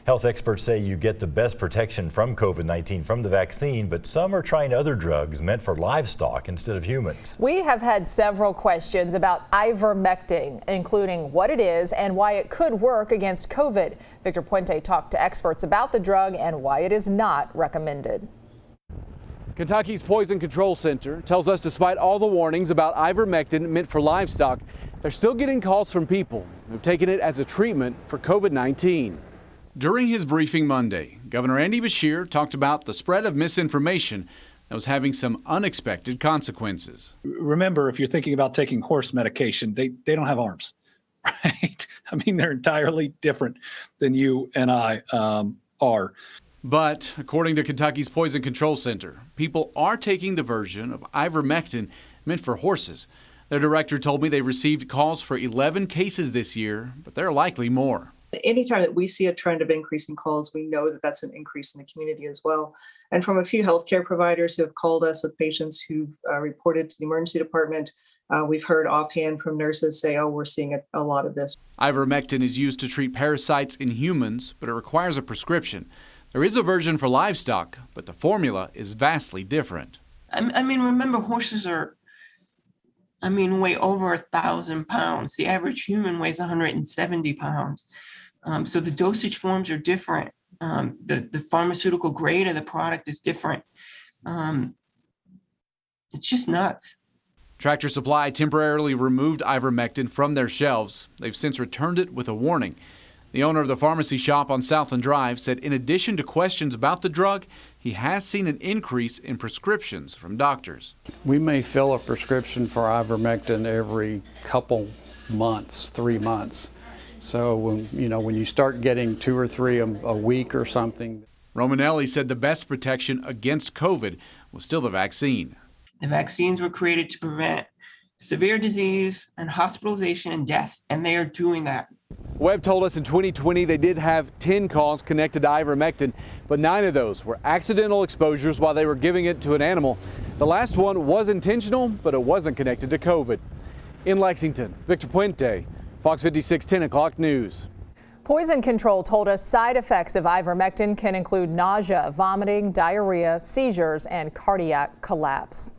Health experts say you get the best protection from COVID-19 from the vaccine, but some are trying other drugs meant for livestock instead of humans. We have had several questions about ivermectin, including what it is and why it could work against COVID. Victor Puente talked to experts about the drug and why it is not recommended. Kentucky's Poison Control Center tells us despite all the warnings about ivermectin meant for livestock, they're still getting calls from people who've taken it as a treatment for COVID-19. During his briefing Monday, Governor Andy Beshear talked about the spread of misinformation that was having some unexpected consequences. Remember, if you're thinking about taking horse medication, they don't have arms, right? I mean, they're entirely different than you and I are. But according to Kentucky's Poison Control Center, people are taking the version of ivermectin meant for horses. Their director told me they received calls for 11 cases this year, but there are likely more. Anytime that we see a trend of increasing calls, we know that that's an increase in the community as well. And from a few healthcare providers who have called us with patients who've reported to the emergency department, we've heard offhand from nurses say, oh, we're seeing a lot of this. Ivermectin is used to treat parasites in humans, but it requires a prescription. There is a version for livestock, but the formula is vastly different. I mean, remember, horses are, weigh over 1,000 pounds. The average human weighs 170 pounds. So the dosage forms are different. The pharmaceutical grade of the product is different. It's just nuts. Tractor Supply temporarily removed ivermectin from their shelves. They've since returned it with a warning. The owner of the pharmacy shop on Southland Drive said in addition to questions about the drug, he has seen an increase in prescriptions from doctors. We may fill a prescription for ivermectin every couple months, 3 months. So when you start getting 2 or 3 a week or something. Romanelli said the best protection against COVID was still the vaccine. The vaccines were created to prevent severe disease and hospitalization and death, and they are doing that. Webb told us in 2020 they did have 10 calls connected to ivermectin, but 9 of those were accidental exposures while they were giving it to an animal. The last one was intentional, but it wasn't connected to COVID. In Lexington, Victor Puente, Fox 56 10 o'clock news. Poison Control told us side effects of ivermectin can include nausea, vomiting, diarrhea, seizures, and cardiac collapse.